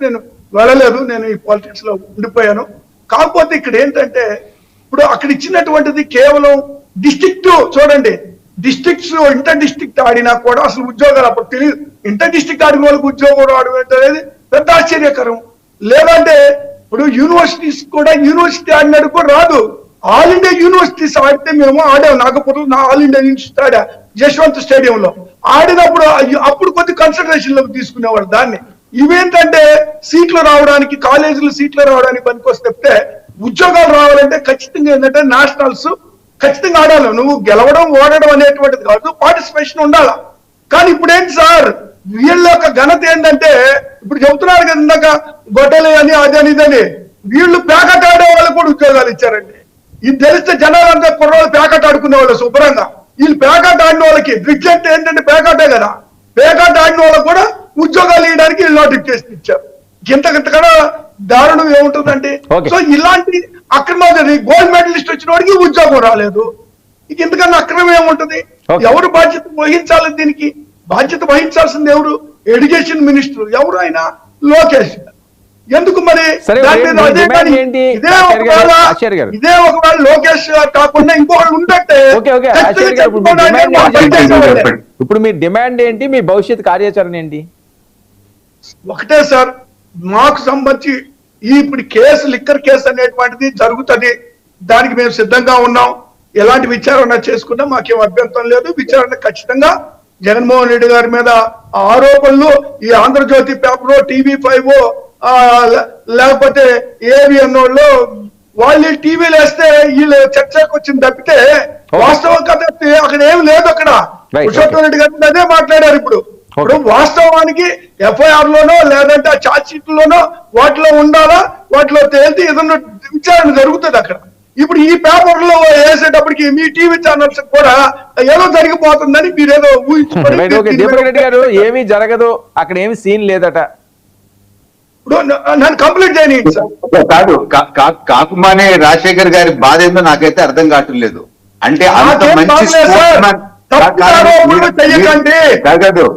నేను వెళ్ళలేదు, నేను ఈ పాలిటిక్స్ లో ఉండిపోయాను. కాకపోతే ఇక్కడ ఏంటంటే ఇప్పుడు అక్కడ ఇచ్చినటువంటిది కేవలం డిస్ట్రిక్ట్, చూడండి డిస్ట్రిక్ట్స్ ఇంటర్ డిస్ట్రిక్ట్ ఆడినా కూడా అసలు ఉద్యోగాలు అప్పుడు తెలియదు. ఇంటర్ డిస్ట్రిక్ట్ ఆడిన వాళ్ళకి ఉద్యోగం రావడం అనేది పెద్ద ఆశ్చర్యకరం. లేదంటే ఇప్పుడు యూనివర్సిటీస్ కూడా యూనివర్సిటీ ఆడినాడు కూడా రాదు. ఆల్ ఇండియా యూనివర్సిటీస్ ఆడితే మేము ఆడాము. నాగపూర్లో నా ఆల్ ఇండియా యూనివర్సిటీ ఆడా జశ్వంత్ స్టేడియంలో ఆడినప్పుడు అప్పుడు కొద్ది కన్సిడరేషన్ లోకి తీసుకునేవాడు దాన్ని. ఇవేంటంటే సీట్లు రావడానికి, కాలేజీలు సీట్లు రావడానికి పనికొస్తే ఉద్యోగాలు రావాలంటే ఖచ్చితంగా ఏంటంటే నేషనల్స్ ఖచ్చితంగా ఆడాలి. నువ్వు గెలవడం ఓడడం అనేటువంటిది కాదు, పార్టిసిపేషన్ ఉండాలా. కానీ ఇప్పుడు ఏంటి సార్ వీళ్ళ యొక్క ఘనత ఏంటంటే ఇప్పుడు చెబుతున్నారు కదా ఇందాక గొడ్డలి అని అదని ఇదని, వీళ్ళు ప్యాకెట్ ఆడే వాళ్ళకు కూడా ఉద్యోగాలు ఇచ్చారండి. ఇది తెలిస్తే జనాలంతా కుర్రోళ్ళు ప్యాకెట్ ఆడుకునే వాళ్ళు శుభ్రంగా. వీళ్ళు ప్యాకెట్ ఆడిన వాళ్ళకి బ్రిడ్జ్ అంటే ఏంటంటే ప్యాకెటే కదా, ప్యాకెట్ ఆడిన వాళ్ళకు కూడా ఉద్యోగాలు ఇవ్వడానికి వీళ్ళు నోటిఫికేషన్ ఇచ్చారు. ఇంతకన్నా దారుణం ఏముంటుందండి? సో ఇలాంటి అక్రమాలు, గోల్డ్ మెడలిస్ట్ వచ్చిన వాడికి ఉద్యోగం రాలేదు. ఇక ఇంతకన్నా అక్రమం ఏముంటది? ఎవరు బాధ్యత వహించాలి? దీనికి బాధ్యత వహించాల్సింది ఎవరు? Education minister. ఎవరు ఆయన? లోకేష్. ఎందుకు మరి ఇదే ఒకవేళ లోకేష్ కాకుండా ఇంకొకళ్ళు ఉంటే ఇప్పుడు మీ డిమాండ్ ఏంటి? మీ భవిష్యత్ కార్యాచరణ ఏంటి? ఒకటే సార్, మాకు సంబంధించి ఇప్పుడు కేసు, లిక్కర్ కేసు అనేటువంటిది జరుగుతుంది. దానికి మేము సిద్ధంగా ఉన్నాం. ఎలాంటి విచారణ చేసుకున్నా మాకేం అభ్యంతరం లేదు. విచారణ ఖచ్చితంగా జగన్మోహన్ రెడ్డి గారి మీద ఆరోపణలు ఈ ఆంధ్రజ్యోతి పేపర్, TV5 లేకపోతే ఏవిఎన్ వాళ్ళు టీవీలు వేస్తే వీళ్ళు చర్చకు వచ్చింది తప్పితే వాస్తవం కదా అక్కడ ఏమి లేదు. అక్కడ పురుషోత్తమ్ రెడ్డి గారు అదే మాట్లాడారు. ఇప్పుడు వాస్తవానికి FIR లోనో లేదంటే ఆ ఛార్జ్ షీట్ లోనో వాటిలో ఉండాలా, వాటిలో తేలితే ఏదన్నా విచారణ జరుగుతుంది అక్కడ. ఇప్పుడు ఈ పేపర్ లో వేసేటప్పటికి మీ టీవీ ఛానల్స్ కూడా ఏదో జరిగిపోతుందని మీరేదో ఊహించుకోండి. ఏమీ జరగదు, అక్కడ ఏమి సీన్ లేదట. ఇప్పుడు నన్ను కంప్లీట్ చేయని కాదు, కాకుమానే రాజశేఖర్ గారి బాధ ఏందో నాకైతే అర్థం కావట్లేదు. అంటే అంత మంచి స్పోర్ట్స్ మ్యాన్ కాదు,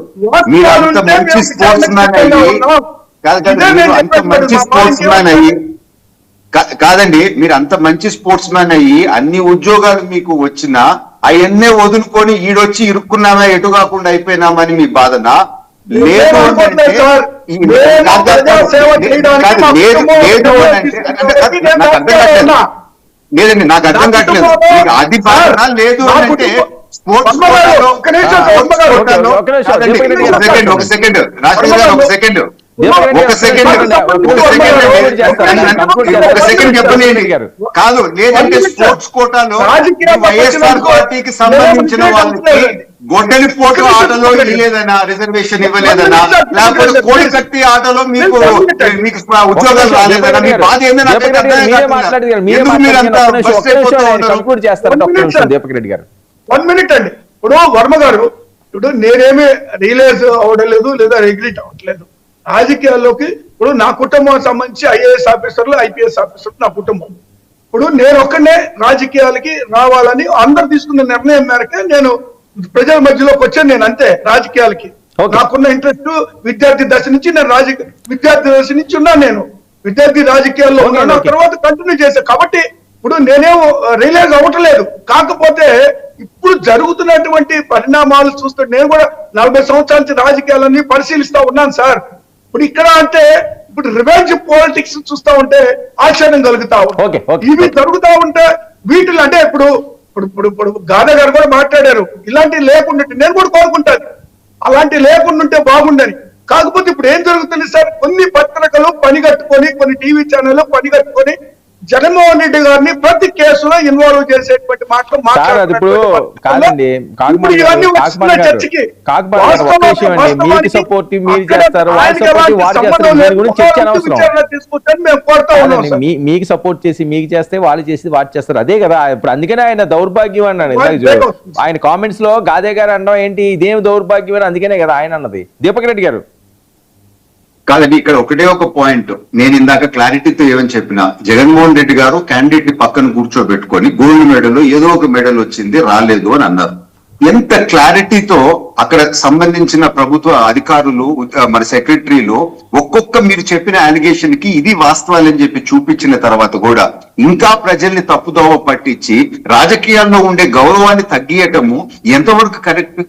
మీరు అంత మంచి స్పోర్ట్స్ మ్యాన్ అయ్యి అంత మంచి స్పోర్ట్స్ మ్యాన్ అయ్యి కాదండి, మీరు అంత మంచి స్పోర్ట్స్ మ్యాన్ అయ్యి అన్ని ఉద్యోగాలు మీకు వచ్చినా అవన్నీ వదులుకొని ఈడొచ్చి ఇరుక్కున్నామా, ఎటు కాకుండా అయిపోయినామని మీ బాధన లేదు అంటే లేదండి, నాకు అర్థం కావట్లేదు. అది బాధ లేదు అంటే స్పోర్ట్స్ ఒక సెకండ్ రాజశేఖర్ గారు, ఒక సెకండ్ చెప్పలేండి. కాదు, లేదంటే స్పోర్ట్స్ కోటాలో వైఎస్ఆర్ పార్టీకి సంబంధించిన వాళ్ళకి గొడ్డలి పోటు ఆటలో ఇవ్వలేదనా, రిజర్వేషన్ ఇవ్వలేదనా, లేకపోతే కోడి కట్టి ఆటలో మీకు ఉద్యోగాలు రాలేదనా, మీ బాధ ఏందని వన్ మినిట్ అండి. ఇప్పుడు వర్మ గారు, ఇప్పుడు నేనేమి రియలైజ్ అవ్వడలేదు లేదా రెగ్యులేట్ అవ్వట్లేదు రాజకీయాల్లోకి. ఇప్పుడు నా కుటుంబం సంబంధించి IAS ఆఫీసర్లు, IPS ఆఫీసర్లు నా కుటుంబం. ఇప్పుడు నేను ఒక్కనే రాజకీయాలకి రావాలని అందరు తీసుకున్న నిర్ణయం మేరకే నేను ప్రజల మధ్యలోకి వచ్చాను. నేను అంతే రాజకీయాలకి. నాకున్న ఇంట్రెస్ట్ విద్యార్థి దశ నుంచి నేను విద్యార్థి దశ నుంచి ఉన్నాను. నేను విద్యార్థి రాజకీయాల్లో ఉన్నాను, తర్వాత కంటిన్యూ చేశాను. కాబట్టి ఇప్పుడు నేనేం రియలైజ్ అవ్వట్లేదు. కాకపోతే ఇప్పుడు జరుగుతున్నటువంటి పరిణామాలు చూస్తే నేను కూడా 40 సంవత్సరాల నుంచి రాజకీయాలన్నీ పరిశీలిస్తా ఉన్నాను సార్. ఇప్పుడు ఇక్కడ అంటే ఇప్పుడు రివెంజ్ పాలిటిక్స్ చూస్తా ఉంటే ఆశ్చర్యం కలుగుతా ఉంది. ఇవి జరుగుతా ఉంటే వీటిలో అంటే ఇప్పుడు ఇప్పుడు ఇప్పుడు గాదా గారు కూడా మాట్లాడారు, ఇలాంటివి లేకుండా నేను కూడా కోరుకుంటాను అలాంటివి లేకుండా ఉంటే బాగుండని. కాకపోతే ఇప్పుడు ఏం జరుగుతుంది సార్, కొన్ని పత్రికలు పని కట్టుకొని, కొన్ని టీవీ ఛానల్ పని కట్టుకొని జగన్మోహన్ రెడ్డి గారిని ప్రతి కేసులో ఇన్వాల్వ్ చేసేటువంటి మాటలు మాట్లాడుతున్నారు. మీకు సపోర్ట్ చేసి మీకు చేస్తే వాళ్ళు చేసి వాటి చేస్తారు, అదే కదా. ఇప్పుడు అందుకనే ఆయన దౌర్భాగ్యం అన్నాడు. ఆయన కామెంట్స్ లో గాదే గారు అనడం ఏంటి, ఇదేం దౌర్భాగ్యం అని, అందుకనే కదా ఆయన అన్నది. దీపక్ రెడ్డి గారు కాదండి, ఇక్కడ ఒకటే ఒక పాయింట్ నేను ఇందాక క్లారిటీతో ఏమని చెప్పినా, జగన్మోహన్ రెడ్డి గారు క్యాండిడేట్ ని పక్కన కూర్చోబెట్టుకొని గోల్డ్ మెడల్ ఏదో ఒక మెడల్ వచ్చింది రాలేదు అని అన్నారు. ఎంత క్లారిటీతో అక్కడ సంబంధించిన ప్రభుత్వ అధికారులు మన సెక్రటరీలు ఒక్కొక్క మీరు చెప్పిన అలిగేషన్ కి ఇది వాస్తవాలని చెప్పి చూపించిన తర్వాత కూడా ఇంకా ప్రజల్ని తప్పుదోవ పట్టించి రాజకీయాల్లో ఉండే గౌరవాన్ని తగ్గియటము ఎంతవరకు కరెక్ట్?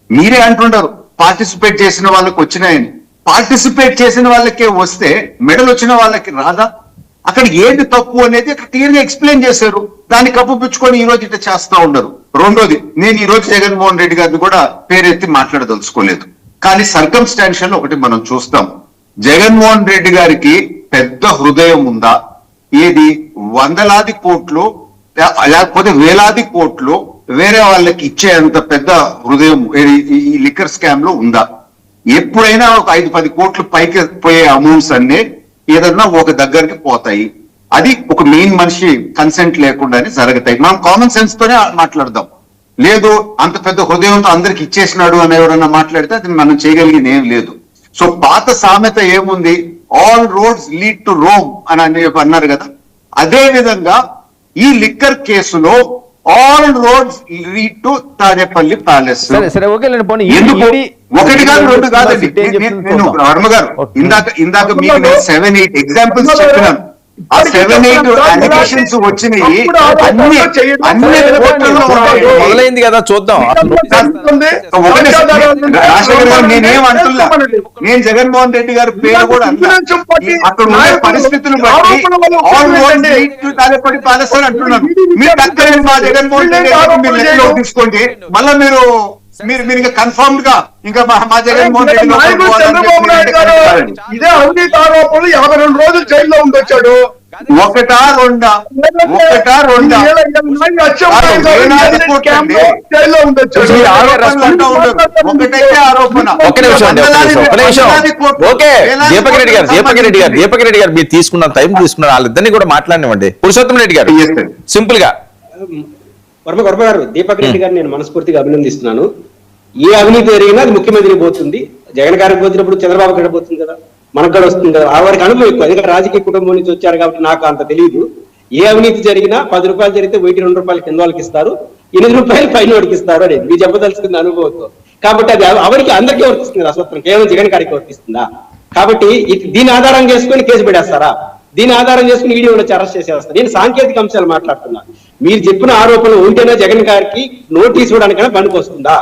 మీరే అంటుంటారు పార్టిసిపేట్ చేసిన వాళ్ళకి వచ్చినాయని. పార్టిసిపేట్ చేసిన వాళ్ళకే వస్తే మెడల్ వచ్చిన వాళ్ళకి రాదా? అక్కడ ఏది తప్పు అనేది అక్కడ క్లియర్ గా ఎక్స్ప్లెయిన్ చేశారు. దాన్ని కప్పుపుచ్చుకొని ఈ రోజు ఇట్లా చేస్తా ఉండరు. రెండోది, నేను ఈ రోజు జగన్మోహన్ రెడ్డి గారిని కూడా పేరెత్తి మాట్లాడదలుచుకోలేదు. కానీ సర్కమ్స్టాన్షియల్ ఒకటి మనం చూస్తాం. జగన్మోహన్ రెడ్డి గారికి పెద్ద హృదయం ఉందా? ఏది వందలాది కోట్లు లేకపోతే వేలాది కోట్లు వేరే వాళ్ళకి ఇచ్చేంత పెద్ద హృదయం ఈ లిక్కర్ స్కామ్ లో ఉందా? ఎప్పుడైనా ఒక 5-10 కోట్లు పైకి పోయే అమౌంట్స్ అన్ని ఏదన్నా ఒక దగ్గరికి పోతాయి. అది ఒక మెయిన్ మనిషి కన్సెంట్ లేకుండానే జరుగుతాయి. మనం కామన్ సెన్స్ తోనే మాట్లాడదాం. లేదు అంత పెద్ద హృదయంతో అందరికి ఇచ్చేసినాడు అని ఎవరన్నా మాట్లాడితే అది మనం చేయగలిగింది ఏం లేదు. సో పాత సామెత ఏముంది, all roads lead to Rome అని అన్నారు కదా. అదే విధంగా ఈ లిక్కర్ కేసులో all roads lead to Tadepalli palace. ఎందుకు ఒకటి కాదు రెండు కాదండి. నేను వర్మ గారు ఇందాక మీకు నేను 7-8 ఎగ్జాంపుల్స్ చెప్పినాను. ఆ 7-8 అలిగేషన్స్ వచ్చినాయి అన్ని మొదలైంది కదా, చూద్దాం. రాజశేఖర్ గారు నేనేం అంటున్నా, నేను జగన్మోహన్ రెడ్డి గారి పేరు కూడా అక్కడ ఉండే పరిస్థితులు బట్టి తాలేపల్లి ప్యాలెస్ అని అంటున్నాను. మీరు టక్కనే మా జగన్మోహన్ రెడ్డి గారు మీరు లెక్కలో తీసుకోండి. మళ్ళా మీరు ఇంకా కన్ఫర్మ్ గా ఇంకా మా జగన్మోహన్ రెడ్డి చంద్రబాబు నాయుడు గారు ఇదే అవినీతి ఆరోపణలు 52 రోజులు జైల్లో ఉండొచ్చాడు. ఒకటా రెండా ఒకటైతే ఆరోపణ. దీపక్ రెడ్డి గారు మీరు తీసుకున్న టైం తీసుకున్నారు, వాళ్ళిద్దరిని కూడా మాట్లాడినివ్వండి. పురుషోత్తం రెడ్డి గారు సింపుల్ గా. వర్మ గారు, దీపక్ రెడ్డి గారు నేను మనస్ఫూర్తిగా అభినందిస్తున్నాను. ఏ అవినీతి జరిగినా అది ముఖ్యమంత్రికి పోతుంది. జగన్ గారికి పోతున్నప్పుడు చంద్రబాబు గారికి పోతుంది కదా, మనకు కూడా వస్తుంది కదా. ఆ వారికి అనుభవం ఎక్కువ, ఎందుకంటే రాజకీయ కుటుంబం నుంచి వచ్చారు కాబట్టి నాకు అంత తెలియదు. ఏ అవినీతి జరిగినా 10 రూపాయలు జరిగితే 2 రూపాయలు కింద వాళ్ళకి ఇస్తారు, 8 రూపాయలు పైన వాడికి ఇస్తారు అనేది మీరు చెప్పదలుచుకుంది అనుభవంతో. కాబట్టి అది అవరికి అందరికీ వర్తిస్తుంది. అసలు కేవలం జగన్ గారికి వర్తిస్తుందా? కాబట్టి దీని ఆధారం చేసుకుని కేసు పెడేస్తారా? దీని ఆధారం చేసుకుని వీడియో వచ్చి అరెస్ట్ చేసేస్తారు. నేను సాంకేతిక అంశాలు మాట్లాడుతున్నా. మీరు చెప్పిన ఆరోపణలు ఉంటేనే జగన్ గారికి నోటీస్ ఇవ్వడానికైనా పనికి వస్తుందా?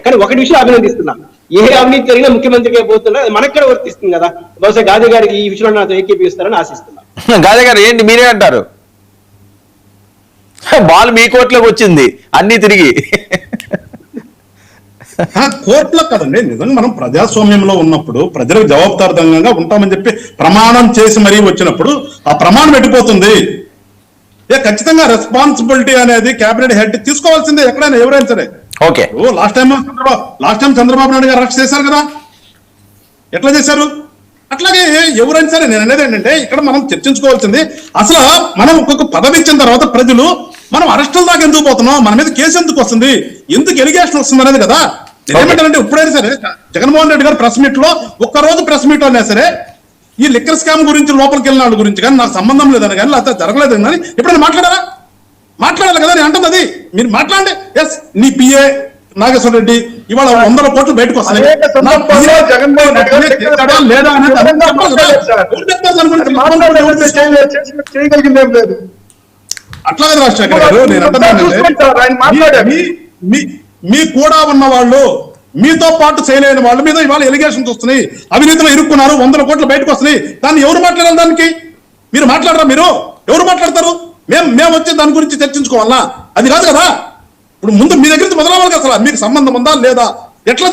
కానీ ఒకటి విషయం అభినందిస్తున్నా, ఏ అవినీతి జరిగినా ముఖ్యమంత్రికే పోతున్నా మనకు కూడా వర్తిస్తుంది కదా. బహుశా గాంధీ గారికి ఈ విషయంలో నాతో ఏకీపిస్తారని ఆశిస్తున్నా. గాంధీ గారు ఏంటి మీరే అంటారు? బాల్ మీ కోర్టులోకి వచ్చింది అన్ని తిరిగి. కోర్టులో కదండి, నిజంగా మనం ప్రజాస్వామ్యంలో ఉన్నప్పుడు ప్రజలకు జవాబుదారితంగా ఉంటామని చెప్పి ప్రమాణం చేసి మరీ వచ్చినప్పుడు ఆ ప్రమాణం పెట్టిపోతుంది. ఖచ్చితంగా రెస్పాన్సిబిలిటీ అనేది కేబినెట్ హెడ్ తీసుకోవాల్సిందే ఎక్కడైనా ఎవరైనా సరే. Okay, last time Chandrababu Naidu గారు అరెస్ట్ చేశారు కదా, ఎట్లా చేశారు? అట్లాగే ఎవరైనా సరే నేను అనేది ఏంటంటే ఇక్కడ మనం చర్చించుకోవాల్సింది అసలు మనం ఒక్కొక్క పదవి ఇచ్చిన తర్వాత ప్రజలు మనం అరెస్టుల దాకా ఎందుకు పోతున్నాం, మన మీద కేసు ఎందుకు వస్తుంది, ఎందుకు ఎలిగేషన్ వస్తుంది అనేది కదా. ఏమంటారంటే ఇప్పుడైనా సరే జగన్మోహన్ రెడ్డి గారు ప్రెస్ మీట్ లో ఒక్కరోజు ప్రెస్ మీట్ అయినా సరే ఈ లిక్కర్ స్కామ్ గురించి లోపలికి వెళ్ళిన వాళ్ళ గురించి కానీ నాకు సంబంధం లేదని కానీ లేకపోతే జరగలేదు కానీ ఎప్పుడైనా మాట్లాడారా? మాట్లాడాలి కదా నేను అంటుంది. అది మీరు మాట్లాడండి. ఎస్, నీ పిఏ నాగేశ్వర రెడ్డి ఇవాళ 100 కోట్లు బయటకు వస్తాయి లేదా అనేది అట్లాగే రాజశేఖర్ గారు నేను అంటున్నానంటే మీ కూడా ఉన్న వాళ్ళు మీతో పాటు చేయలేని వాళ్ళ మీద ఇవాళ ఎలిగేషన్స్ వస్తున్నాయి, అవినీతిలో ఇరుక్కున్నారు, 100 కోట్లు బయటకు వస్తున్నాయి. దాన్ని ఎవరు మాట్లాడాలి? దానికి మీరు మాట్లాడరా? మీరు ఎవరు మాట్లాడతారు? మేము వచ్చి దాని గురించి చర్చించుకోవాలా? అది కాదు కదా. ఇప్పుడు ముందు మీ దగ్గర మొదలవ్వాలి కదా, అసలు మీకు సంబంధం ఉందా లేదా, ఎట్లా